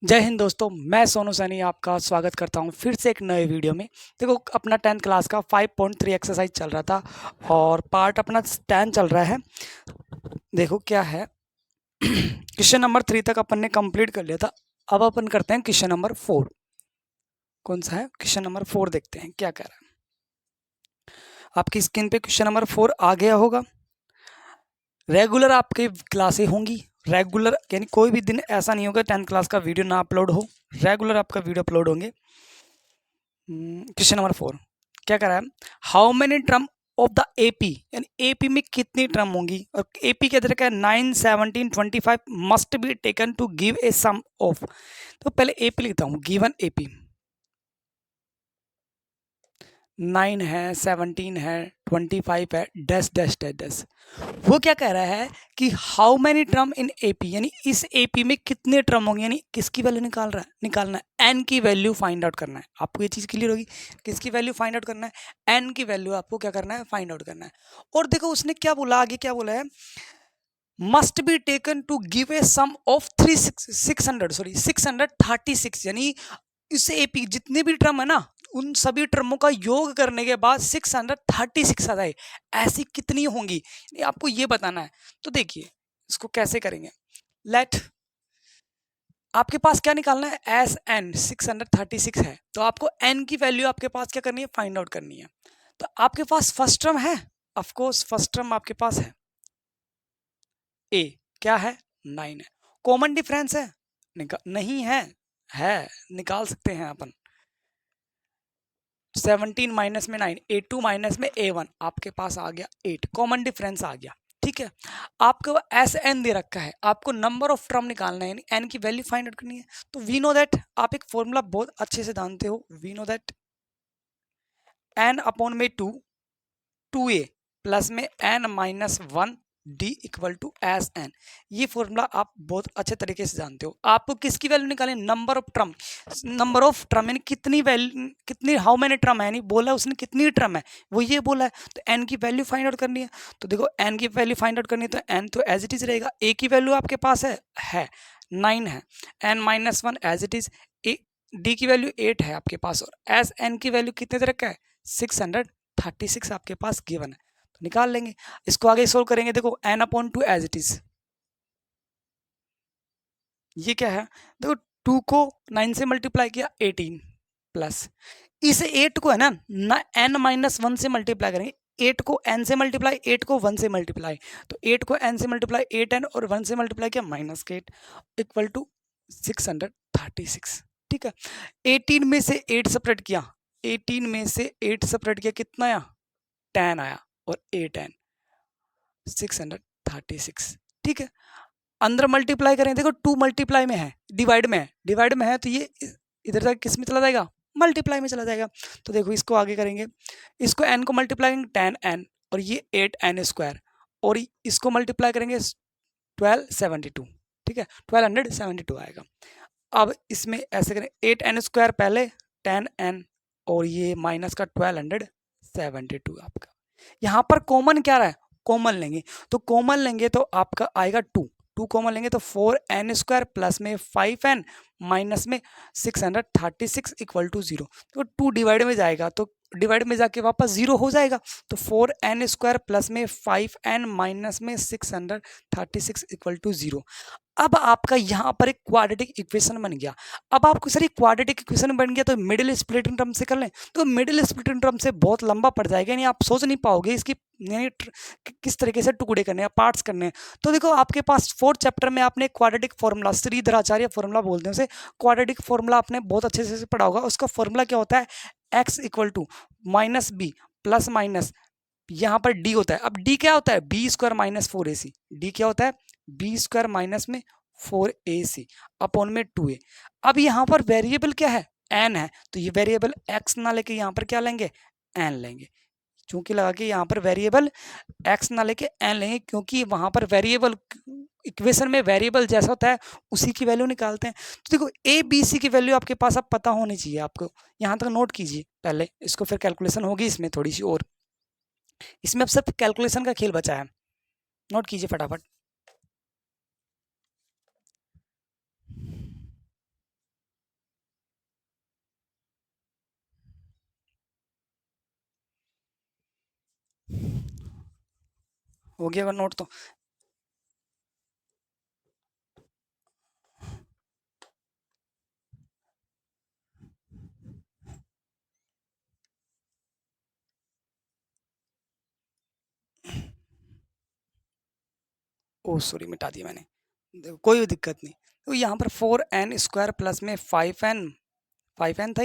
जय हिंद दोस्तों, मैं सोनू सैनी आपका स्वागत करता हूं फिर से एक नए वीडियो में। देखो, अपना 10th क्लास का 5.3 एक्सरसाइज चल रहा था और पार्ट अपना 10 चल रहा है। देखो क्या है। क्वेश्चन नंबर 3 तक अपन ने कंप्लीट कर लिया था। अब अपन करते हैं क्वेश्चन नंबर 4। कौन सा है? क्वेश्चन नंबर 4 देखते हैं क्या कह रहा है। आपकी स्क्रीन पे क्वेश्चन नंबर 4 आ गया होगा। रेगुलर आपकी क्लासें होंगी। रेगुलर यानी कोई भी दिन ऐसा नहीं होगा 10th क्लास का वीडियो ना अपलोड हो। रेगुलर आपका वीडियो अपलोड होंगे। क्वेश्चन नंबर 4 क्या कर रहा है? How many term of the AP, यानी एपी में कितनी टर्म होंगी, और एपी के अंदर क्या है? 9, 17, 25 must be taken to give a sum of. तो पहले एपी लिखता हूँ। गिवन एपी 9 है, 17 है, 25 है, डैश डैश डैश डैश। वो क्या कह रहा है कि how many term in AP, यानी इस एपी में कितने टर्म होंगे, यानी किसकी वैल्यू निकालना है, एन की वैल्यू फाइंड आउट करना है। आपको ये चीज क्लियर होगी, किसकी वैल्यू फाइंड आउट करना है, एन की वैल्यू आपको क्या करना है, फाइंड आउट करना है। और देखो उसने क्या बोला, आगे क्या बोला है, must be taken to give a sum of 636, यानी इस एपी जितने भी टर्म है ना, उन सभी टर्मों का योग करने के बाद 636 आ जाए, ऐसी कितनी होंगी, आपको ये बताना है। तो देखिए इसको कैसे करेंगे। लेट आपके पास क्या निकालना है, एस एन 636 है, तो आपको एन की वैल्यू आपके पास क्या करनी है, फाइंड आउट करनी है। तो आपके पास फर्स्ट टर्म है, ऑफकोर्स फर्स्ट टर्म आपके पास है ए, क्या है, 9 है। कॉमन डिफरेंस है, नहीं है निकाल सकते हैं अपन। 17 माइनस में 9, A2 माइनस में A1, आपके पास आ गया 8, कॉमन डिफरेंस आ गया। ठीक है, आपको एस एन दे रखा है, आपको नंबर ऑफ टर्म निकालना है, यानी एन की वैल्यू फाइंड आउट करनी है। तो वी नो दैट, आप एक फॉर्मूला बहुत अच्छे से जानते हो, we know that n upon में 2a प्लस में n minus 1 d equal to S n. ये फॉर्मूला आप बहुत अच्छे तरीके से जानते हो। आपको किसकी वैल्यू निकालें, number of term. Number of term यानी कितनी वैल्यू, कितनी, हाउ मैनी टर्म है, यानी बोला उसने कितनी टर्म है, वो ये बोला है। तो n की वैल्यू फाइंड आउट करनी है। तो देखो n की वैल्यू फाइंड आउट करनी है, तो n तो एज इट इज रहेगा। a की वैल्यू आपके पास है 9 है, n minus 1 as it is. d की वैल्यू 8 है आपके पास, और एस एन की वैल्यू कितने तरह का है, 636 आपके पास गिवन है। तो निकाल लेंगे, इसको आगे सोल्व करेंगे। देखो n upon 2 as it is, ये क्या है, देखो 2 को 9 से मल्टीप्लाई किया 18 प्लस इस 8 को है ना n माइनस 1 से मल्टीप्लाई करेंगे। 8 को n से मल्टीप्लाई, 8 को 1 से मल्टीप्लाई, तो 8 को n से मल्टीप्लाई 8n, और 1 से मल्टीप्लाई किया माइनस 8 इक्वल टू 636। ठीक है, 18 में से 8 सेपरेट किया, 18 में से 8 सेपरेट किया, कितना आया, 10 आया, और 8n 636। ठीक है, अंदर मल्टीप्लाई करें, देखो 2 मल्टीप्लाई में है, डिवाइड में है, तो ये इधर तक किस में चला जाएगा, मल्टीप्लाई में चला जाएगा। तो देखो इसको आगे करेंगे, इसको n को मल्टीप्लाई करेंगे 10n, और ये 8n स्क्वायर, और इसको मल्टीप्लाई करेंगे 1272। ठीक है, 1272 आएगा। अब इसमें ऐसे करें, 8n स्क्वायर पहले, 10n, और ये माइनस का 1272 आपका। यहाँ पर कॉमन क्या रहा है, कॉमन लेंगे, तो कॉमन लेंगे तो आपका आएगा 2 कॉमन लेंगे तो 4n स्क्वायर प्लस में 5n माइनस में 636 इक्वल टू 0। तो 2 डिवाइड में जाएगा, तो डिवाइड में जाके वापस 0 हो जाएगा, तो 4n स्क्वायर प्लस में 5n माइनस में 636 इक्वल टू 0। अब आपका यहाँ पर एक क्वाड्रेटिक इक्वेशन बन गया। अब आपको सर एक क्वाड्रेटिक इक्वेशन बन गया, तो मिडिल स्प्लिटिंग टर्म से कर लें, तो मिडिल स्प्लिटिंग टर्म से बहुत लंबा पड़ जाएगा, यानी आप सोच नहीं पाओगे इसकी, यानी किस तरीके से टुकड़े करने हैं, पार्ट्स करने हैं। तो देखो आपके पास 4th चैप्टर में आपने क्वाड्रेटिक फॉर्मूला, श्रीधराचार्य फॉर्मूला बोलते हैं उसे, क्वाड्रेटिक फॉर्मूला आपने बहुत अच्छे से पढ़ा होगा। उसका फॉर्मूला क्या होता है, x equal to minus b plus minus, यहाँ पर डी होता है। अब डी क्या होता है, B square minus 4ac। D क्या होता है, बी स्क्वायर माइनस में 4ac अपॉन में 2a। अब यहाँ पर वेरिएबल क्या है, एन है, तो ये वेरिएबल एक्स ना लेके यहाँ पर क्या लेंगे, एन लेंगे। चूंकि लगा के यहाँ पर वेरिएबल एक्स ना लेके एन लेंगे, क्योंकि वहां पर वेरिएबल इक्वेशन में वेरिएबल जैसा होता है उसी की वैल्यू निकालते हैं। तो देखो ए बी सी की वैल्यू आपके पास अब पता होनी चाहिए आपको, यहाँ तक नोट कीजिए पहले इसको, फिर कैलकुलेशन होगी इसमें थोड़ी सी और। इसमें अब सिर्फ कैलकुलेशन का खेल बचा है, नोट कीजिए फटाफट। हो गया अगर नोट तो। ओ सॉरी, मिटा दिया मैंने, देखो कोई दिक्कत नहीं। तो यहाँ पर 4n² प्लस में 5n था,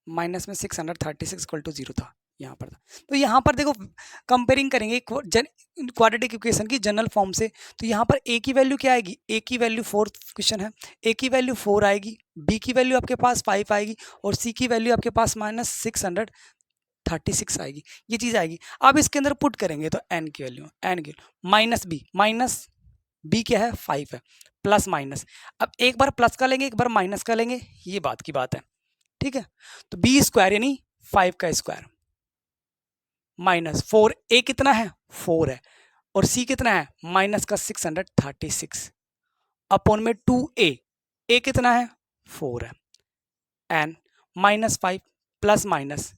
माइनस में 636 इक्वल टू 0 था, यहाँ पर था। तो यहाँ पर देखो कंपेयरिंग करेंगे क्वाड्रेटिक इक्वेशन की जनरल फॉर्म से, तो यहाँ पर a की वैल्यू क्या आएगी, a की वैल्यू 4th क्वेश्चन है, a की वैल्यू 4 आएगी, b की वैल्यू आपके पास 5 आएगी और c की वैल्यू आपके पास -636 आएगी, ये चीज़ आएगी। अब इसके अंदर पुट करेंगे तो n की वैल्यू माइनस b क्या है 5 है, प्लस माइनस, अब एक बार प्लस का लेंगे एक बार माइनस का लेंगे, ये बात की बात है, ठीक है। तो b² यानी 5 का स्क्वायर माइनस 4, a कितना है 4 है और c कितना है माइनस का 636 अपॉन में 2a, a कितना है 4 है, n minus 5 plus minus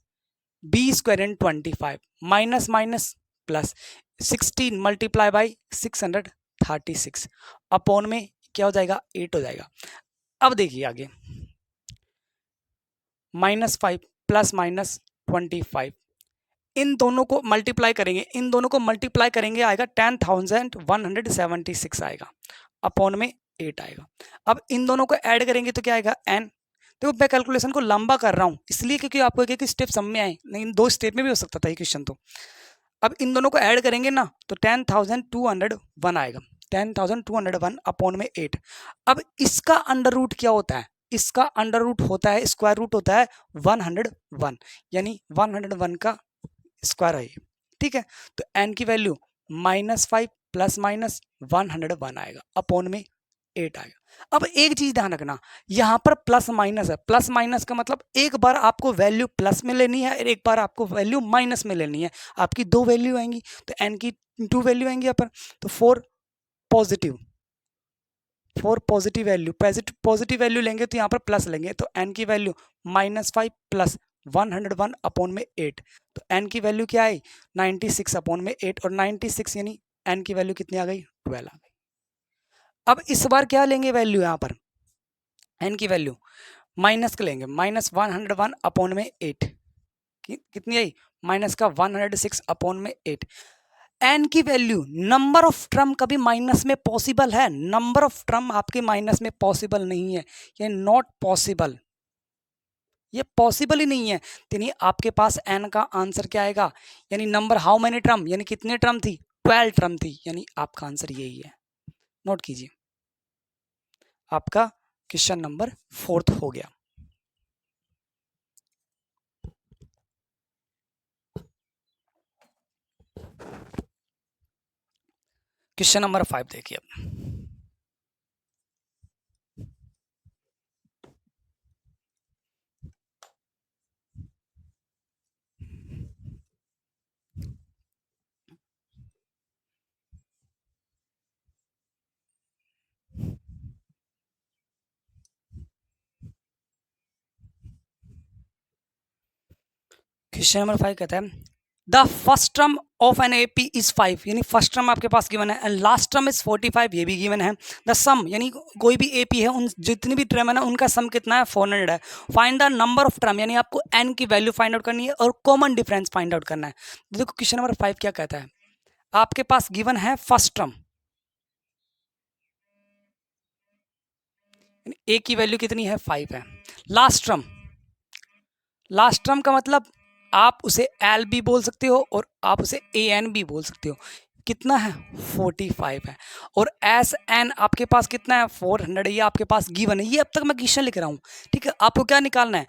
b² and 25 minus minus plus 16 multiply by 636 upon में क्या हो जाएगा 8 हो जाएगा। अब देखिए आगे, -5 प्लस माइनस 25, इन दोनों को मल्टीप्लाई करेंगे, इन दोनों को मल्टीप्लाई करेंगे आएगा 10,176 आएगा, अपॉन में 8 आएगा। अब इन दोनों को ऐड करेंगे तो क्या आएगा n। देखो मैं कैलकुलेशन को लंबा कर रहा हूँ इसलिए क्योंकि आपको एक एक स्टेप समझ में आए, नहीं 2 स्टेप में भी हो सकता था ये क्वेश्चन। तो अब इन दोनों को ऐड करेंगे ना तो 10,201 आएगा, 10,201 अपॉन में 8। अब इसका अंडर रूट क्या होता है, इसका अंडर रूट होता है, स्क्वायर रूट होता है 101, यानी 101 का स्क्वायर है, ठीक है। तो n की वैल्यू -5 प्लस माइनस 101 आएगा, अपॉन में 8 आएगा। अब एक चीज ध्यान रखना, यहाँ पर प्लस माइनस है, प्लस माइनस का मतलब एक बार आपको वैल्यू प्लस में लेनी है और एक बार आपको वैल्यू माइनस में लेनी है, आपकी 2 वैल्यू आएंगी, तो n की 2 वैल्यू आएंगी यहाँ पर। तो 4 पॉजिटिव वैल्यू, पॉजिटिव वैल्यू लेंगे तो यहाँ पर प्लस लेंगे, तो n की वैल्यू -5 प्लस 101 अपॉन में 8, तो n की वैल्यू क्या आई 96 अपॉन में 8, और 96 यानी n की वैल्यू कितनी आ गई 12 आ गई। अब इस बार क्या लेंगे वैल्यू, यहाँ पर n की वैल्यू माइनस का लेंगे, -101 अपॉन में 8 कितनी आई माइनस का 106 अपॉन में 8। n की वैल्यू, नंबर ऑफ टर्म कभी माइनस में पॉसिबल है, नंबर ऑफ टर्म आपके माइनस में पॉसिबल नहीं है, ये नॉट पॉसिबल, ये पॉसिबल ही नहीं है। यानी आपके पास n का आंसर क्या आएगा, यानी नंबर हाउ मेनी टर्म, यानी कितने टर्म थी 12 टर्म थी, यानी आपका आंसर यही है। नोट कीजिए, आपका क्वेश्चन नंबर 4th हो गया। क्वेश्चन नंबर 5 देखिए अब, क्वेश्चन नंबर 5 कहता है the first term of an AP is 5, यानी फर्स्ट टर्म आपके पास गिवन है एंड लास्ट टर्म इज 45, ये भी गिवन है। द सम, यानी कोई भी एपी है उन जितनी भी टर्म है ना उनका सम कितना है 400 है। Find the number of term, यानी आपको एन की वैल्यू फाइंड आउट करनी है और कॉमन डिफरेंस फाइंड आउट करना है। तो देखो क्वेश्चन नंबर 5 क्या कहता है, आपके पास गिवन है फर्स्ट टर्म, ए की वैल्यू कितनी है 5 है। लास्ट टर्म, लास्ट टर्म का मतलब आप उसे एल भी बोल सकते हो और आप उसे ए एन भी बोल सकते हो, कितना है 45 है। और एस एन आपके पास कितना है 400, ये आपके पास गिवन है, ये अब तक मैं क्वेश्चन लिख रहा हूँ, ठीक है। आपको क्या निकालना है,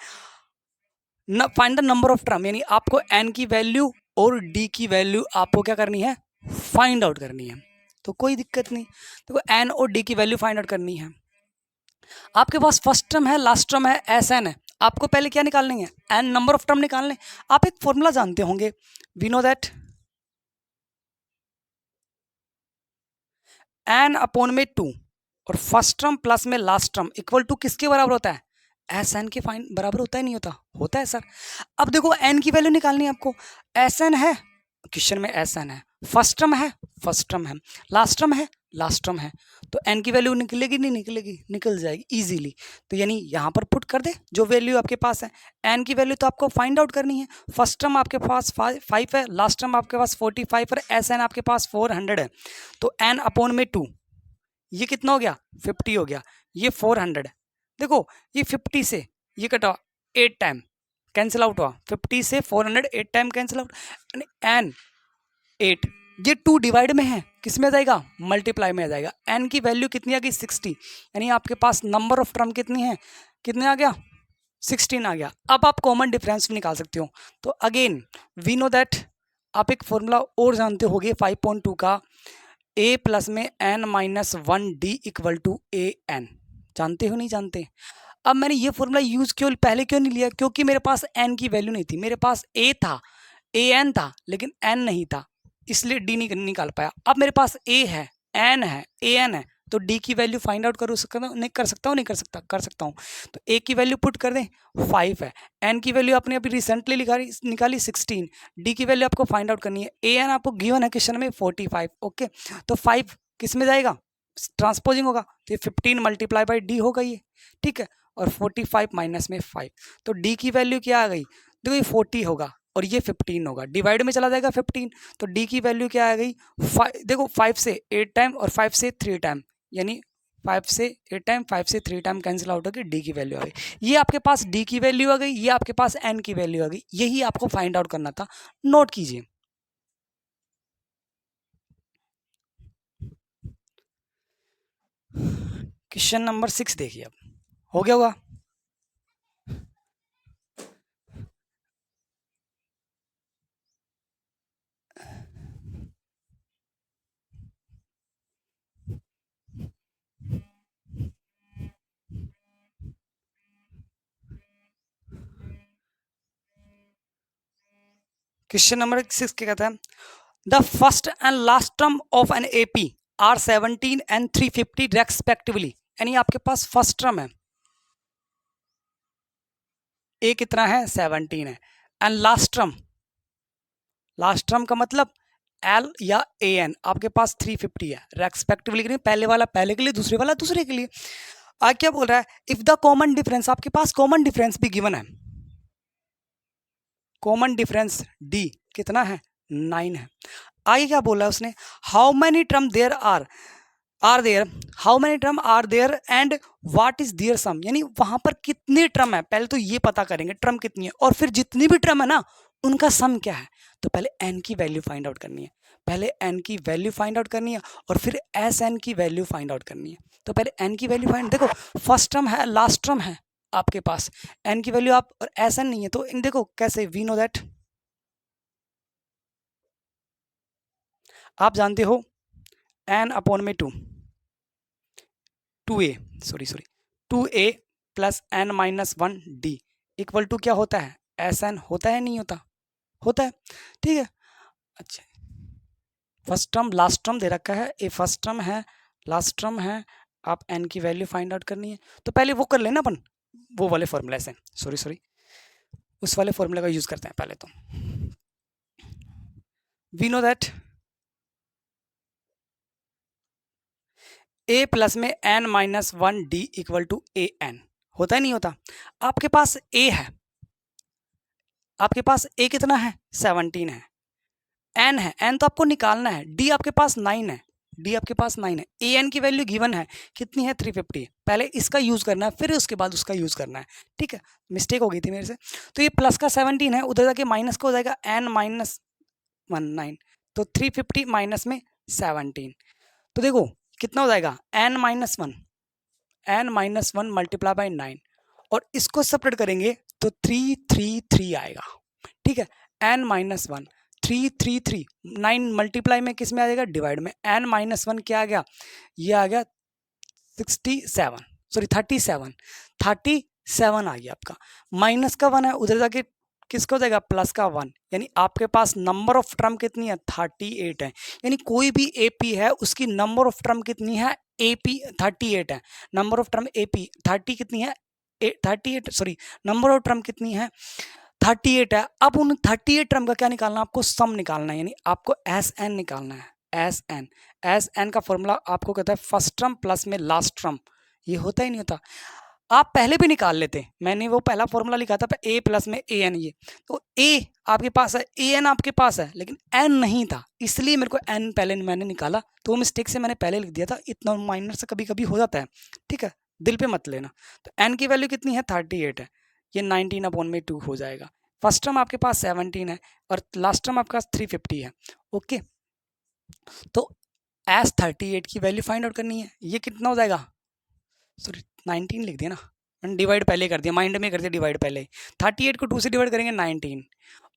find the number of term, यानी आपको एन की वैल्यू और डी की वैल्यू आपको क्या करनी है फाइंड आउट करनी है। तो कोई दिक्कत नहीं, देखो एन और डी की वैल्यू फाइंड आउट करनी है। आपके पास फर्स्ट टर्म है, लास्ट टर्म है, एस एन है, आपको पहले क्या निकालनी है एन, नंबर ऑफ टर्म निकालने। आप एक फॉर्मूला जानते होंगे, we know that n upon में 2 और फर्स्ट टर्म प्लस में लास्ट टर्म इक्वल टू किसके बराबर होता है, एस एन के फाइन बराबर होता है, नहीं होता, होता है सर। अब देखो एन की वैल्यू निकालनी है आपको, एस एन है क्वेश्चन में एस एन है, फर्स्ट टर्म है, फर्स्ट टर्म है, लास्ट टर्म है, लास्ट टर्म है, तो एन की वैल्यू निकलेगी नहीं निकलेगी, निकल जाएगी इजीली। तो यानी यहाँ पर पुट कर दे जो वैल्यू आपके पास है, एन की वैल्यू तो आपको फाइंड आउट करनी है। फर्स्ट टर्म आपके पास 5 है, लास्ट टर्म आपके पास 45 है, एस एन आपके पास 400 है, तो एन अपॉन में 2, ये कितना हो गया 50 हो गया, ये 400 है। देखो ये 50 से ये कटा 8 टाइम कैंसिल आउट हुआ, 50 से 400 8 टाइम कैंसिल आउट, एन 8, ये 2 डिवाइड में है, किस में आ जाएगा मल्टीप्लाई में आ जाएगा। एन की वैल्यू कितनी आ गई 60, यानी आपके पास नंबर ऑफ टर्म कितनी है, कितने आ गया 16 आ गया। अब आप कॉमन डिफरेंस निकाल सकते हो। तो अगेन वी नो दैट, आप एक फॉर्मूला और जानते होगे 5.2 का, a प्लस में n minus 1 d equal to a n, जानते हो नहीं जानते। अब मैंने ये फॉर्मूला यूज पहले क्यों नहीं लिया, क्योंकि मेरे पास n की वैल्यू नहीं थी, मेरे पास a था, ए एन था, लेकिन n नहीं था, इसलिए d नहीं निकाल पाया। अब मेरे पास a है, n है, ए एन है, तो d की वैल्यू फाइंड आउट नहीं कर सकता हूँ, नहीं कर सकता हूँ। तो a की वैल्यू पुट कर दें 5 है, n की वैल्यू आपने अभी रिसेंटली निकाली 16, d की वैल्यू आपको फाइंड आउट करनी है, ए एन आपको गिवन है क्वेश्चन में 45। ओके, तो 5 किस में जाएगा, ट्रांसपोजिंग होगा, तो ये 15 मल्टीप्लाई बाई डी होगा ये, ठीक है, और 45 माइनस में 5, तो d की वैल्यू क्या आ गई, देखो ये 40 होगा और ये 15 होगा, डिवाइड में चला जाएगा 15, तो d की वैल्यू क्या आ गई, देखो 5 से 8 टाइम और 5 से 3 टाइम, यानी 5 से 8 टाइम 5 से 3 टाइम कैंसिल आउट होकर d की वैल्यू आ गई। ये आपके पास d की वैल्यू आ गई, ये आपके पास n की वैल्यू आ गई, यही आपको फाइंड आउट करना था, नोट कीजिए। क्वेश्चन नंबर 6 देखिए, अब हो गया होगा। क्वेश्चन नंबर 6 क्या कहता है, the first and last term of an AP are 17 and 350 respectively, यानी आपके पास फर्स्ट टर्म है ए कितना है 17 है, एंड लास्ट टर्म का मतलब एल या ए एन आपके पास 350 है, रेस्पेक्टिवली के लिए पहले वाला पहले के लिए, दूसरे वाला दूसरे के लिए। आज क्या बोल रहा है, इफ द कॉमन डिफरेंस, आपके पास कॉमन डिफरेंस भी गिवन है, कॉमन डिफरेंस डी कितना है 9 है। आगे क्या बोला है उसने, how many term there are there, how many term are there and what is their sum, यानी वहां पर कितने टर्म है, पहले तो ये पता करेंगे टर्म कितनी है, और फिर जितनी भी टर्म है ना उनका सम क्या है। तो पहले n की वैल्यू फाइंड आउट करनी है, पहले n की वैल्यू फाइंड आउट करनी है, और फिर एस एन की वैल्यू फाइंड आउट करनी है। तो पहले n की वैल्यू फाइंड, देखो फर्स्ट टर्म है लास्ट टर्म है आपके पास, n की वैल्यू आप, और एस एन नहीं है, तो इन देखो कैसे, वी नो दैट, आप जानते हो n अपॉन में 2a plus n minus 1 d equal to क्या होता है, एस एन होता है नहीं होता, होता है, ठीक है। अच्छा, फर्स्ट टर्म लास्ट टर्म दे रखा है, ए फर्स्ट टर्म है लास्ट टर्म है, आप एन की वैल्यू फाइंड आउट करनी है। तो पहले वो कर लेना अपन, वो वाले फॉर्मूला से, सॉरी उस वाले फॉर्मूला का यूज करते हैं पहले। तो we know that a plus में n minus 1 d equal to a n, होता है नहीं होता। आपके पास a है, आपके पास a कितना है 17 है, n है, n तो आपको निकालना है, d आपके पास 9 है, d आपके पास 9 है, ए एन की वैल्यू गिवन है कितनी है 350, पहले इसका यूज करना है फिर उसके बाद उसका यूज करना है, ठीक है, मिस्टेक हो गई थी मेरे से। तो ये प्लस का 17 है, उधर जाके माइनस का हो जाएगा n माइनस 1 9, तो 350 माइनस में 17, तो देखो कितना हो जाएगा n माइनस 1 मल्टीप्लाई बाई 9, और इसको सेपरेट करेंगे तो 333 आएगा, ठीक है, n माइनस 1 333, 9 मल्टीप्लाई में किस में आ जाएगा, डिवाइड में, n माइनस 1 क्या आ गया, ये आ गया 37 आ गया आपका, माइनस का 1 है, उधर जाके किसका हो जाएगा प्लस का 1, यानी आपके पास नंबर ऑफ टर्म कितनी है 38 है, यानी कोई भी एपी है उसकी नंबर ऑफ टर्म कितनी है एपी 38 है, नंबर ऑफ टर्म एपी 30 कितनी है 38, सॉरी नंबर ऑफ टर्म कितनी है 38 है। अब उन 38 टर्म का क्या निकालना है आपको? सम निकालना है, यानी आपको एस एन निकालना है। एस एन, एस एन का फॉर्मूला आपको कहता है फर्स्ट टर्म प्लस में लास्ट टर्म। ये होता ही नहीं होता, आप पहले भी निकाल लेते। मैंने वो पहला फॉर्मूला लिखा था ए प्लस में ए एन, ये तो ए आपके पास है, ए एन आपके पास है, लेकिन एन नहीं था, इसलिए मेरे को एन पहले मैंने निकाला, तो वो मिस्टेक से मैंने पहले लिख दिया था। इतना माइनर से कभी कभी हो जाता है, ठीक है, दिल पे मत लेना। तो एन की वैल्यू कितनी है? 38 है, ये 19/2 हो जाएगा। फर्स्ट टर्म आपके पास 17 है और लास्ट टर्म आपके पास 350 है। ओके, तो एस 38 की वैल्यू फाइंड आउट करनी है। ये कितना हो जाएगा? सॉरी 19 लिख दिया ना, मैंने डिवाइड पहले कर दिया, माइंड में कर दिया डिवाइड पहले। 38 को 2 से डिवाइड करेंगे 19,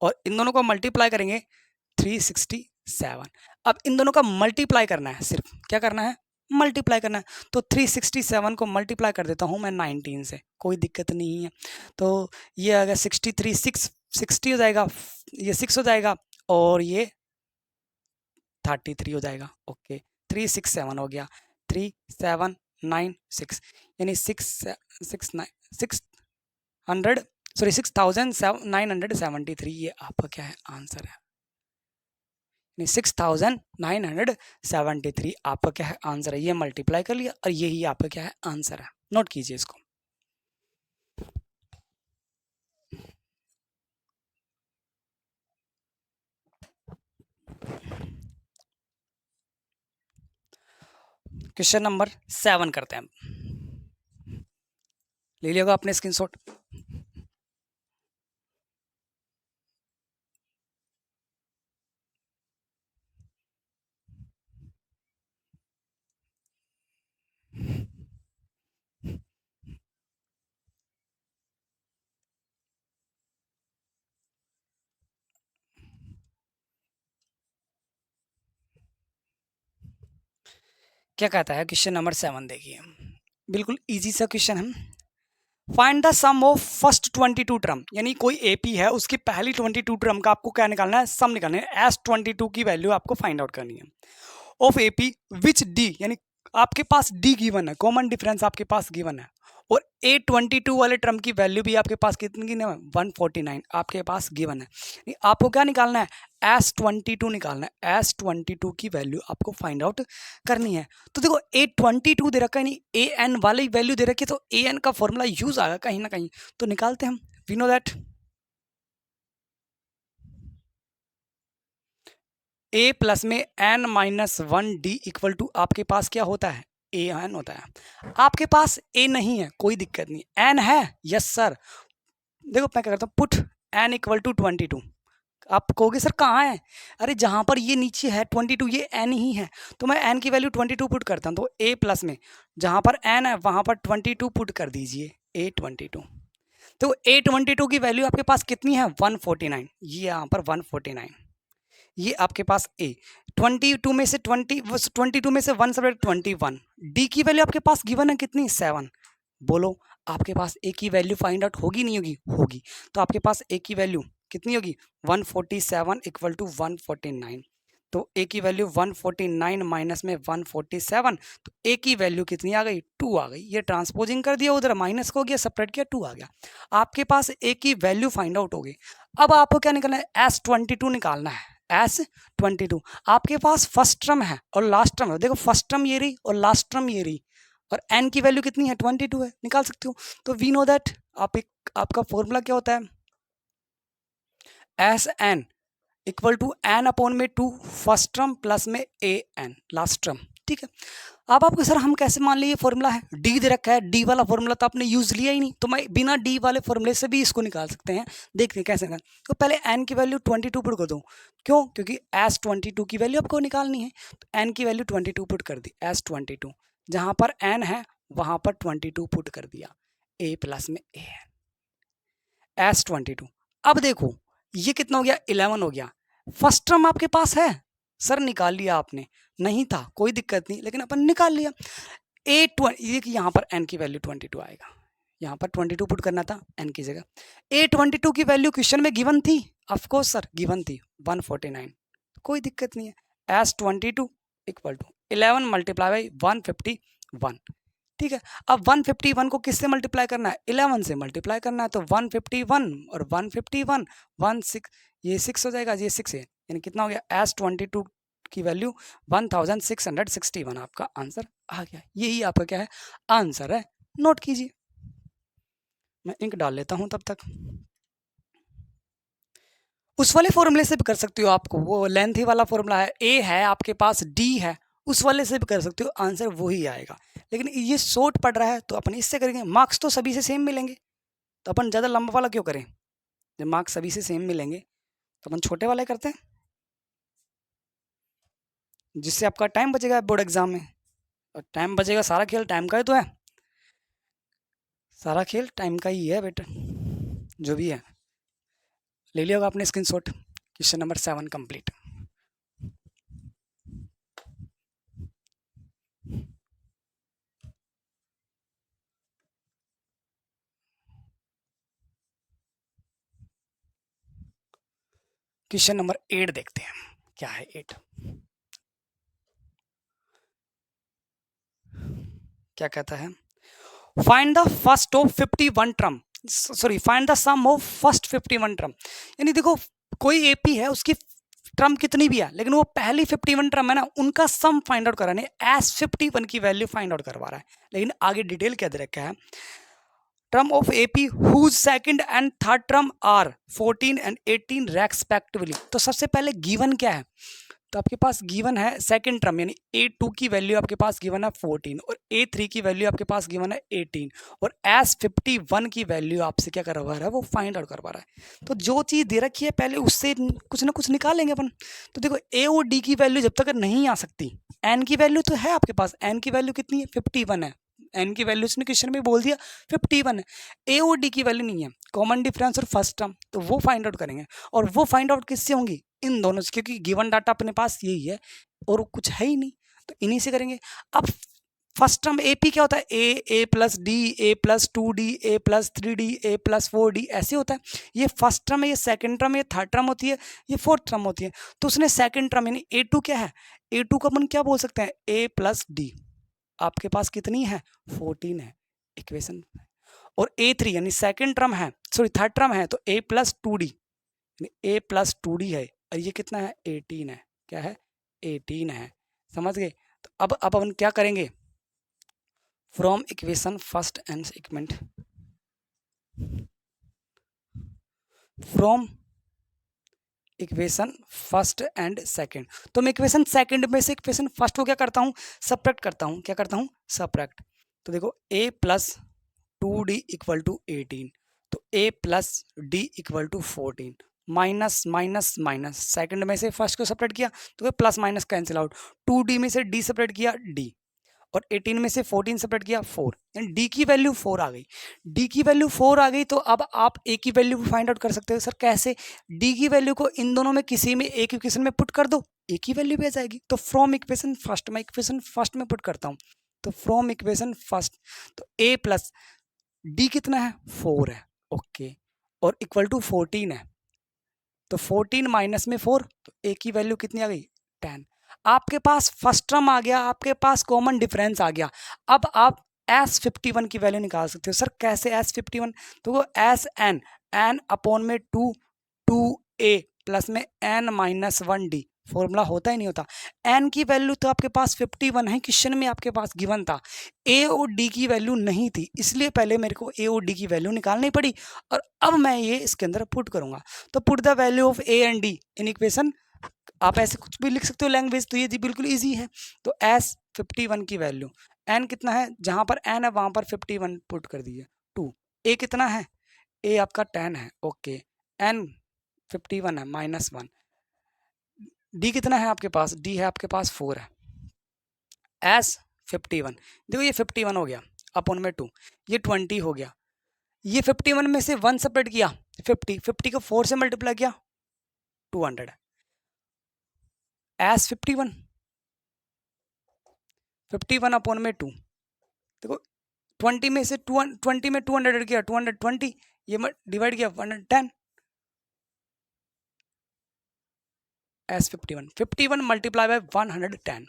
और इन दोनों को मल्टीप्लाई करेंगे 367। अब इन दोनों का मल्टीप्लाई करना है, सिर्फ क्या करना है? मल्टीप्लाई करना है। तो 367 को मल्टीप्लाई कर देता हूँ मैं 19 से, कोई दिक्कत नहीं है। तो ये आ गया 63, 60 हो जाएगा, ये 6 हो जाएगा, और ये 33 हो जाएगा। ओके, 367 हो गया, 3796, यानी 6973, ये आपका क्या है? आंसर है। 6973 आपका क्या है? आंसर है। ये मल्टीप्लाई कर लिया और यही आपका क्या है? आंसर है। नोट कीजिए इसको। क्वेश्चन नंबर 7 करते हैं, ले लिएगा आपने स्क्रीनशॉट। क्या कहता है क्वेश्चन नंबर 7? देखिए, बिल्कुल इजी सा क्वेश्चन है। Find the sum of first 22 term, यानी कोई एपी है, उसकी पहली 22 टर्म का आपको क्या निकालना है? सम निकालना है। एस 22 की वैल्यू आपको फाइंड आउट करनी है ऑफ एपी विच डी, यानी आपके पास डी गिवन है, कॉमन डिफरेंस आपके पास गिवन है, और A22 वाले टर्म की वैल्यू भी आपके पास कितनी है? 149 आपके पास गिवन है। आपको क्या निकालना है? S22 निकालना है। S22 की वैल्यू आपको फाइंड आउट करनी है। तो देखो A22 दे रखा है, नहीं AN वाली वैल्यू दे रखी है, तो AN का फॉर्मूला यूज आएगा कहीं ना कहीं, तो निकालते हैं हम। We know that A plus में N-1D इक्वल टू आपके पास क्या होता है? AN होता है। आपके पास A नहीं है, कोई दिक्कत नहीं, N है, यस सर। देखो मैं क्या करता हूँ, पुट N इक्वल टू 22। आप कहोगे सर कहाँ है? अरे जहाँ पर ये नीचे है 22, ये N ही है, तो मैं N की वैल्यू 22 पुट करता हूँ। तो A प्लस में जहाँ पर N है वहाँ पर 22 पुट कर दीजिए, A22। तो A22 की वैल्यू आपके पास कितनी है? 149, ये यहाँ पर 149, ये आपके पास A 22 में से 22 में से 1 सब 21, D की वैल्यू आपके पास गिवन है कितनी? 7। बोलो आपके पास A की वैल्यू फाइंड आउट होगी नहीं होगी? होगी। तो आपके पास A की वैल्यू कितनी होगी? 147 इक्वल टू 149। तो A की वैल्यू 149 माइनस में 147, तो A की वैल्यू कितनी आ गई? 2 आ गई। ये ट्रांसपोजिंग कर दिया, उधर माइनस को गया, सेपरेट किया, 2 आ गया। आपके पास A की वैल्यू फाइंड आउट हो गई। अब आपको क्या निकालना है? S22 निकालना है। S22 आपके पास फर्स्ट टर्म है और लास्ट टर्म है। देखो फर्स्ट टर्म ये रही और लास्ट टर्म ये रही, और n की वैल्यू कितनी है? 22 है, निकाल सकते हो। तो वी नो दैट आपका फॉर्मूला क्या होता है? S n equal to n upon में 2 फर्स्ट टर्म प्लस में ए एन लास्ट टर्म, ठीक है। अब आपको सर हम कैसे मान लिए? फॉर्मूला है, डी दे रखा है, डी वाला फॉर्मूला तो आपने यूज लिया ही नहीं, तो मैं बिना डी वाले फॉर्मूले से भी इसको निकाल सकते हैं। देखते हैं कैसे निकाल। तो पहले एन की वैल्यू 22 पुट कर दूँ, क्यों? क्योंकि एस 22 की वैल्यू आपको निकालनी है, तो एन की वैल्यू 22 पुट कर दी। एस 22 जहाँ पर एन है वहाँ पर 22 पुट कर दिया, ए प्लस में ए एन एस 22। अब देखो ये कितना हो गया? 11 हो गया। फर्स्ट टर्म आपके पास है सर, निकाल लिया आपने, नहीं था कोई दिक्कत नहीं, लेकिन अपन निकाल लिया। ये यहाँ पर n की वैल्यू 22 आएगा, यहाँ पर 22 पुट करना था n की जगह। A22 की वैल्यू क्वेश्चन में गिवन थी, ऑफकोर्स सर गिवन थी 149, कोई दिक्कत नहीं है। S22 equal to 11 multiply by 151, ठीक है। अब 151 को किससे मल्टीप्लाई करना है, 11 से मल्टीप्लाई करना है, तो 151 और 151 16, ये 6 हो जाएगा, ये 6 है, यानी कितना हो गया, S22 की वैल्यू 1661 आपका आंसर आ गया। यही आपका क्या है, आंसर है। नोट कीजिए, मैं इंक डाल लेता हूं तब तक। उस वाले फॉर्मूले से भी कर सकते हो, आपको वो लेंथ ही वाला फॉर्मूला है, ए है आपके पास, डी है, उस वाले से भी कर सकते हो, आंसर वही आएगा। लेकिन ये शॉर्ट पड़ रहा है तो अपन इससे करेंगे, मार्क्स तो सभी से सेम मिलेंगे, तो अपन ज़्यादा लंबा वाला क्यों करें, जब मार्क्स सभी से सेम मिलेंगे तो अपन छोटे वाले करते हैं, जिससे आपका टाइम बचेगा बोर्ड एग्जाम में। और टाइम बचेगा, सारा खेल टाइम का ही तो है, सारा खेल टाइम का ही है बेटा, जो भी है। ले लिया होगा आपने screenshot. Question number 7 complete. Question number 8 देखते हैं, क्या है 8, क्या कहता है, find the first of 51 term, sorry find the sum of first 51 term. यानी देखो कोई एपी है, उसकी टर्म कितनी भी है, लेकिन वो पहली 51 टर्म है ना, उनका सम फाइंड आउट कराने, एस 51 की वैल्यू फाइंड आउट करवा रहा है। लेकिन आगे डिटेल क्या दे रखा है, term of AP whose second and third term are 14 and 18 respectively। तो सबसे पहले गिवन क्या है, तो आपके पास गिवन है सेकंड टर्म, यानी A2 की वैल्यू आपके पास गिवन है 14 और A3 की वैल्यू आपके पास गिवन है 18 और S51 की वैल्यू आपसे क्या करवा रहा है, वो फाइंड आउट करवा रहा है। तो जो चीज़ दे रखी है पहले उससे कुछ ना कुछ निकालेंगे अपन। तो देखो A और D की वैल्यू जब तक नहीं आ सकती, N की वैल्यू तो है आपके पास, N की वैल्यू कितनी है, 51 है, N की वैल्यू इसने क्वेश्चन में बोल दिया 51 है, A और D की वैल्यू नहीं है, कॉमन डिफरेंस और फर्स्ट टर्म, तो वो फाइंड आउट करेंगे। और वो फाइंड आउट किससे होंगी, इन दोनों से, क्योंकि गिवन डाटा अपने पास यही है और कुछ है ही नहीं, तो इन्हीं से करेंगे। अब फर्स्ट टर्म AP क्या होता है, ए प्लस डी, ए प्लस 2D, ए प्लस 3D, ए प्लस 4D, ऐसे होता है। ये फर्स्ट टर्म है, ये सेकंड टर्म है, ये थर्ड टर्म होती है, ये फोर्थ टर्म होती है। तो उसने सेकंड टर्म यानी A2 क्या है, A2 को अपन क्या बोल सकते हैं, A प्लस डी, आपके पास कितनी है 14 है इक्वेशन। और A3 यानी सेकंड टर्म है, सॉरी थर्ड टर्म है, तो A plus 2D, A plus 2D है, और ये कितना है 18 है, क्या है 18 है, समझ गए। तो अब अपन क्या करेंगे, from equation first and segment, from equation first and second, तो मैं इक्वेशन सेकंड में से इक्वेशन फर्स्ट को क्या करता हूँ, सब्ट्रैक्ट करता हूँ, क्या करता हूँ सब्ट्रैक्ट। तो देखो A plus 2D equal to 18, तो A plus d equal to 14, minus minus minus, second में से फर्स्ट को सेपरेट किया तो plus minus cancel out, 2D में से D सेपरेट किया D, और 18 में से 14 सेपरेट किया 4, यानी D की वैल्यू 4 आ गई। D की वैल्यू 4 आ गई तो अब आप A की वैल्यू फाइंड आउट कर सकते हो। सर कैसे, D की वैल्यू को इन दोनों में किसी में एक इक्वेशन में पुट कर दो, A की वैल्यू भी आ जाएगी। तो फ्रॉम इक्वेशन फर्स्ट, मैं इक्वेशन फर्स्ट में पुट करता हूँ, तो फ्रॉम इक्वेशन फर्स्ट, तो A प्लस डी कितना है 4 है, ओके, और इक्वल टू 14 है, तो 14 माइनस में 4, तो ए की वैल्यू कितनी आ गई 10। आपके पास फर्स्ट टर्म आ गया, आपके पास कॉमन डिफरेंस आ गया। अब आप S51 की वैल्यू निकाल सकते हो। सर कैसे S51, तो वो एस एन, एन अपॉन में 2 ए प्लस में एन माइनस 1D, फॉर्मूला होता ही नहीं होता। एन की वैल्यू तो आपके पास 51 है, क्वेश्चन में आपके पास गिवन था, ए और डी की वैल्यू नहीं थी, इसलिए पहले मेरे को ए और डी की वैल्यू निकालनी पड़ी, और अब मैं ये इसके अंदर पुट करूंगा। तो put the value of A and D in equation, आप ऐसे कुछ भी लिख सकते हो लैंग्वेज, तो ये बिल्कुल ईजी है। तो S51 की वैल्यू, एन कितना है, जहां पर एन है वहां पर 51 पुट कर दीजिए 2, ए कितना है, ए आपका 10 है, ओके, एन 51 है -1, डी कितना है आपके पास, डी है आपके पास 4 है, S51, देखो ये 51 हो गया अपॉन में 2, ये 20 हो गया, ये 51 में से 1 सेपरेट किया 50 को 4 से मल्टीप्लाई किया 200 है, S51 51 अपॉन में 2, देखो 20 में से 20 में 200 किया 220, ये डिवाइड किया 110, S51 51 मल्टीप्लाई बाय 110,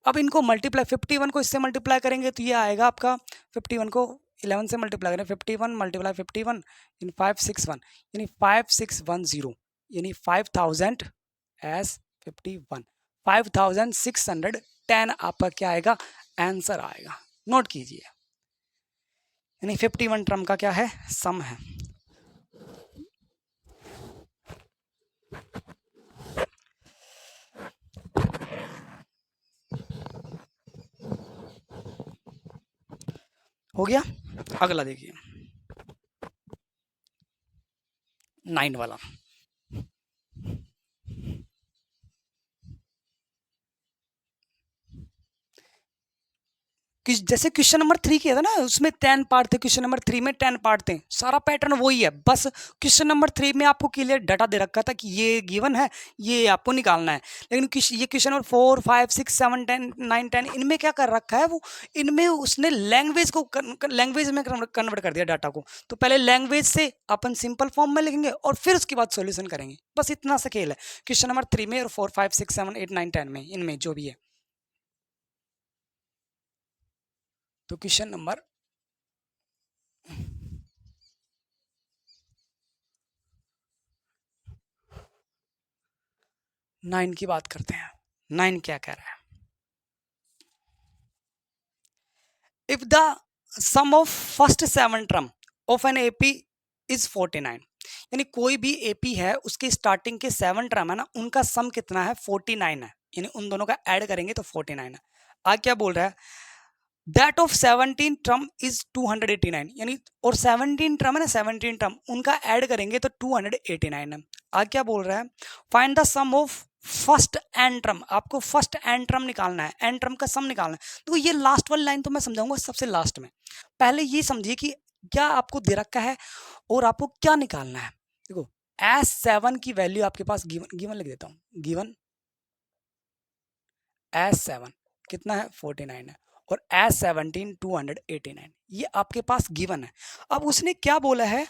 अब इनको मल्टीप्लाई 51 को इससे मल्टीप्लाई करेंगे तो ये आएगा आपका 51 को 11 से मल्टीप्लाई करें 51 मल्टीप्लाई 51 इन 561 यानी 5610 यानी 5000 एस 51 5610 आपका क्या आएगा आंसर आएगा। नोट कीजिए यानी 51 टर्म का क्या है सम है। हो गया। अगला देखिए 9 वाला जैसे क्वेश्चन नंबर 3 किया था ना उसमें 10 पार्ट थे, क्वेश्चन नंबर 3 में 10 पार्ट थे, सारा पैटर्न वही है, बस क्वेश्चन नंबर 3 में आपको क्लियर डाटा दे रखा था कि ये गिवन है ये आपको निकालना है। लेकिन ये क्वेश्चन नंबर 4 5 6 7 10 9 10 इनमें क्या कर रखा है वो, इनमें उसने लैंग्वेज को लैंग्वेज में कन्वर्ट कर दिया डाटा को। तो पहले लैंग्वेज से अपन सिंपल फॉर्म में लिखेंगे और फिर उसके बाद सोल्यूशन करेंगे, बस इतना सा खेल है क्वेश्चन नंबर 3 में और 4 5 6 7 8 9 10 में, इनमें जो भी है। तो क्वेश्चन नंबर 9 की बात करते हैं। 9 क्या कह रहा है, if the sum of first 7 term of an AP is 49 यानी कोई भी एपी है उसके स्टार्टिंग के 7 टर्म है ना उनका सम कितना है 49 है, यानी उन दोनों का ऐड करेंगे तो 49 है। आगे क्या बोल रहा है दैट ऑफ 17 टर्म इज 289 यानी और 17 टर्म है ना 17 टर्म उनका ऐड करेंगे तो 289 है। आगे क्या बोल रहा है find the sum of first n term, आपको फर्स्ट एन टर्म निकालना है, एन टर्म का सम निकालना है। तो ये लास्ट वाली लाइन तो मैं समझाऊंगा सबसे लास्ट में, पहले ये समझिए कि क्या आपको दे रखा है और आपको क्या निकालना है। देखो S7 की वैल्यू आपके पास गिवन लिख देता हूं, गिवन S7 कितना है 49 है और S17 289 ये आपके पास गिवन है। अब उसने क्या बोला है,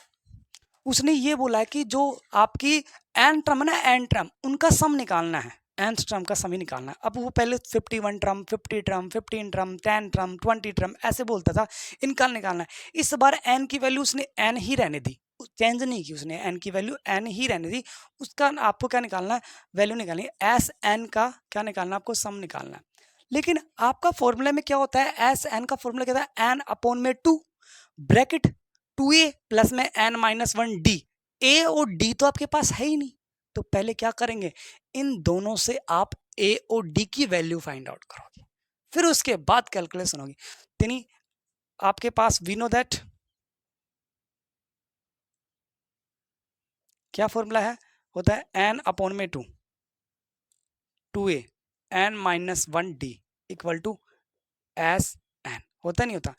उसने ये बोला है कि जो आपकी एन टर्म है ना एन टर्म उनका सम निकालना है, एन टर्म का सम ही निकालना है। अब वो पहले 51 term 50 term 15 term 10 term 20 term ऐसे बोलता था, इनका निकालना है। इस बार एन की वैल्यू उसने एन ही रहने दी, चेंज नहीं की उसने, एन की वैल्यू एन ही रहने दी। उसका आपको क्या निकालना है वैल्यू निकालनी है, एस एन का क्या निकालना है आपको सम निकालना है। लेकिन आपका फॉर्मूला में क्या होता है एस एन का फॉर्मूला क्या होता है एन अपॉन में 2 ब्रैकेट 2a प्लस में n माइनस 1 डी, a और d तो आपके पास है ही नहीं। तो पहले क्या करेंगे इन दोनों से आप a और d की वैल्यू फाइंड आउट करोगे, फिर उसके बाद कैलकुलेशन होगी। यानी आपके पास वी नो दैट क्या फॉर्मूला है होता है n अपॉन में 2 2a n minus 1 d equal to S n, होता नहीं होता।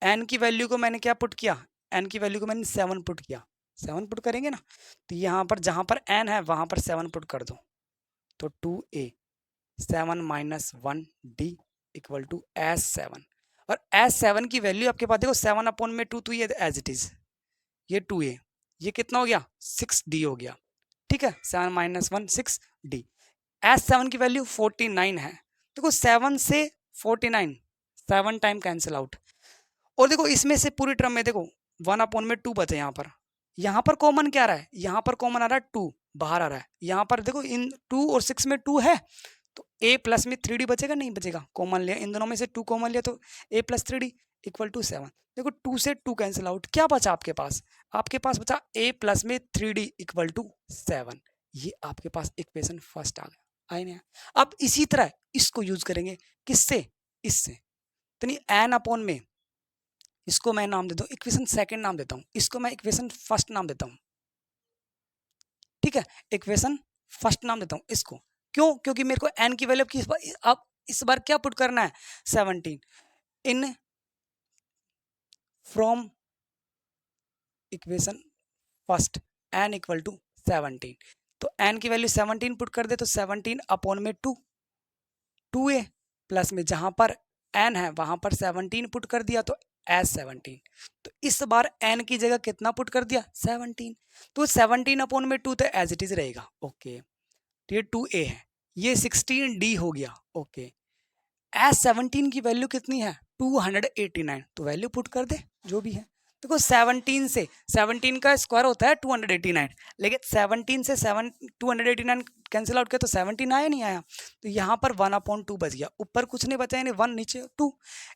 n की वैल्यू को मैंने क्या पुट किया, n की वैल्यू को मैंने 7 पुट किया, 7 पुट करेंगे ना तो यहाँ पर जहाँ पर n है वहाँ पर 7 पुट कर दो तो 2a 7 minus 1 d equal to S7 और S7 की वैल्यू आपके पास देखो 7 अपॉन में 2 तो ये एज इट इज ये 2a ये कितना हो गया 6d हो गया, ठीक है 7 माइनस 1 6d। S7 की वैल्यू 49 है, देखो 7 से 49 7 टाइम कैंसिल आउट और देखो इसमें से पूरी टर्म में देखो 1 अपॉन में 2 बचे, यहाँ पर कॉमन क्या आ रहा है, यहाँ पर कॉमन आ रहा है 2 बाहर आ रहा है, यहाँ पर देखो इन 2 और 6 में 2 है तो a प्लस में 3d बचेगा नहीं बचेगा, कॉमन लिया इन दोनों में से 2 कॉमन लिया तो a plus 3d equal to 7। देखो 2 से 2 कैंसिल आउट, क्या बचा आपके पास, आपके पास बचा a प्लस में 3d इक्वल टू 7। ये आपके पास इक्वेशन फर्स्ट आ गया, आई नहीं। अब इसी तरह इसको यूज करेंगे किससे, इससे तो नहीं एन अपॉन में इसको मैं नाम देता हूँ इक्वेशन सेकंड नाम देता हूँ, इसको मैं इक्वेशन फर्स्ट नाम देता हूँ, ठीक है इक्वेशन फर्स्ट नाम देता हूँ इसको। क्यों, क्योंकि मेरे को एन की वैल्यू की अब इस बार क्या पुट करना है 17 in from equation first n equal to 17, तो एन की वैल्यू 17 पुट कर दे तो 17 अपॉन में 2 2a प्लस में जहां पर n है वहां पर 17 पुट कर दिया तो S17, तो इस बार n की जगह कितना पुट कर दिया 17, तो 17 अपॉन में 2 तो एज इट इज रहेगा, ओके। तो ये 2a है, ये 16d हो गया, ओके। S17 की वैल्यू कितनी है 289, तो वैल्यू पुट कर दे जो भी है। देखो 17 से 17 का स्क्वायर होता है 289, लेकिन 17 से 289 कैंसिल आउट किया तो 17 आया नहीं आया, तो यहाँ पर 1/2 बच गया, ऊपर कुछ नहीं बचा, यानी 1 नीचे 2।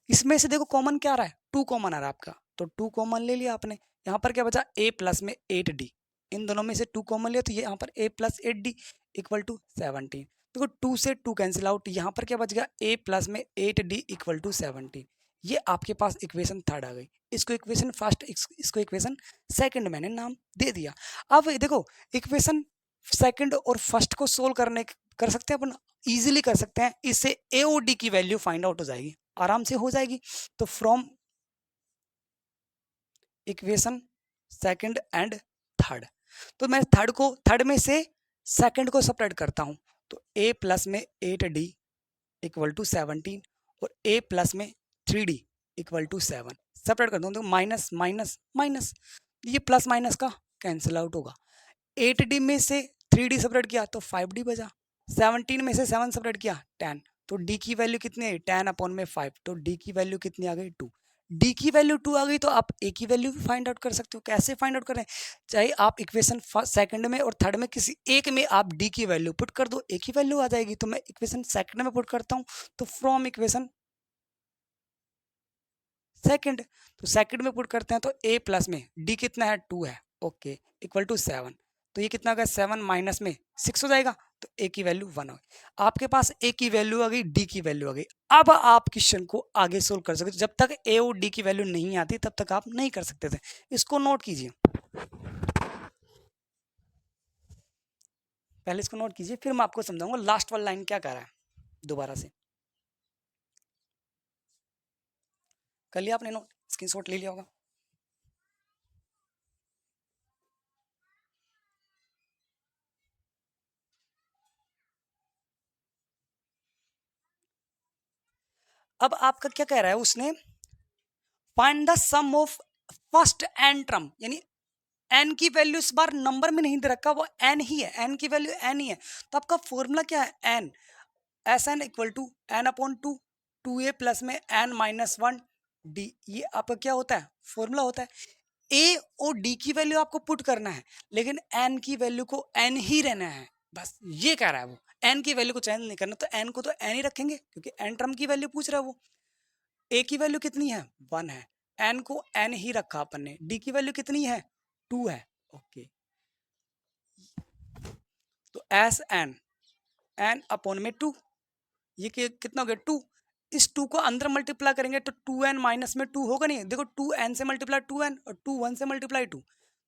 इसमें से देखो कॉमन क्या आ रहा है, 2 कॉमन आ रहा है आपका, तो 2 कॉमन ले लिया आपने। यहाँ पर क्या बचा, a प्लस में 8d, इन दोनों में से 2 कॉमन लिया तो ये यहाँ पर a plus 8d equal to 17। देखो 2 से 2 कैंसिल आउट, यहाँ पर क्या बच गया, a प्लस में 8d इक्वल टू 17। ये आपके पास इक्वेशन थर्ड आ गई। इसको इक्वेशन फर्स्ट, इसको इक्वेशन सेकंड मैंने नाम दे दिया। अब देखो इक्वेशन सेकंड और फर्स्ट को सोल्व कर सकते हैं अपन, इजीली कर सकते हैं। इससे ए और डी की वैल्यू फाइंड आउट हो जाएगी, आराम से हो जाएगी। तो from equation second and third, तो मैं थर्ड में से सेकंड को सेपरेट करता हूं, तो a प्लस में 8d इक्वल टू 17 और a प्लस में 3d इक्वल टू 7 सेपरेट कर दूं, तो माइनस माइनस माइनस, ये प्लस माइनस का कैंसिल आउट होगा। 8d में से 3d सेपरेट किया तो 5d बचा, 17 में से 7 सेपरेट किया 10, तो d की वैल्यू कितनी है 10/5, तो d की वैल्यू कितनी आ गई 2। d की वैल्यू 2 आ गई तो आप a की वैल्यू भी फाइंड आउट कर सकते हो। कैसे फाइंड आउट करें, चाहे आप इक्वेशन सेकंड में और थर्ड में किसी एक में आप d की वैल्यू पुट कर दो, a की वैल्यू आ जाएगी। तो मैं इक्वेशन सेकंड में पुट करता हूं, तो फ्रॉम इक्वेशन सेकंड, तो सेकंड में पुट करते हैं तो a प्लस में d कितना है 2 है, ओके, इक्वल टू 7, तो ये कितना हो गया 7 माइनस में 6 हो जाएगा, तो a की वैल्यू 1 हो गई। आपके पास a की वैल्यू आ गई, d की वैल्यू आ गई। अब आप क्वेश्चन को आगे सोल्व कर सकते, जब तक a और d की वैल्यू नहीं आती तब तक आप नहीं कर सकते थे। इसको नोट कीजिए, पहले इसको नोट कीजिए, फिर मैं आपको समझाऊंगा लास्ट वाला लाइन क्या कह रहा है। दोबारा से कर लिया आपने नोट, स्क्रीनशॉट ले लिया होगा। अब आपका क्या कह रहा है उसने, find the sum of first n term, यानी एन की वैल्यू इस बार नंबर में नहीं दे रखा, वो एन ही है, एन की वैल्यू एन ही है। तो आपका फॉर्मूला क्या है, n S n equal to n upon two, 2a plus में एन माइनस 1 डी, ये आपका क्या होता है फॉर्मूला होता है। ए और डी की वैल्यू आपको पुट करना है, लेकिन एन की वैल्यू को एन ही रहना है, बस ये कह रहा है वो। एन की वैल्यू को चेंज नहीं करना, तो एन को तो एन ही रखेंगे क्योंकि एन टर्म की वैल्यू पूछ रहा है वो। ए की वैल्यू कितनी है 1 है, एन को एन ही रखा अपन ने, डी की वैल्यू कितनी है 2 है, ओके। तो एस एन एन अपॉन में 2, ये कितना हो गया 2, इस 2 को अंदर मल्टीप्लाई करेंगे तो 2n माइनस में 2 होगा नहीं, देखो 2n से मल्टीप्लाई 2n और 2 1 से मल्टीप्लाई 2,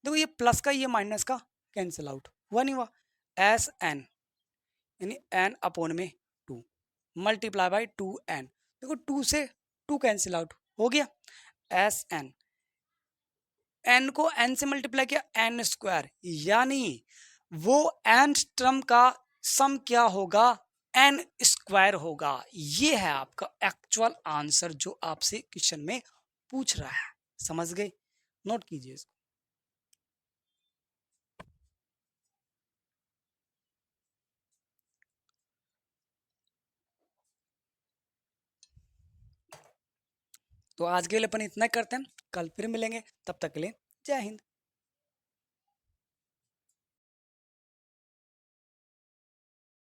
देखो ये प्लस का ये माइनस का कैंसिल आउट, हुआ नहीं हुआ। एस एन यानी n अपॉन में 2 मल्टीप्लाई बाई 2n, देखो 2 से 2 कैंसिल आउट हो गया। एस एन, एन को एन से मल्टीप्लाई किया एन स्क्वायर, यानी वो एन टर्म का सम क्या होगा एन स्क्वायर होगा। ये है आपका एक्चुअल आंसर जो आपसे क्वेश्चन में पूछ रहा है, समझ गए, नोट कीजिए इसको। तो आज के लिए अपन इतना करते हैं, कल फिर मिलेंगे, तब तक के लिए जय हिंद।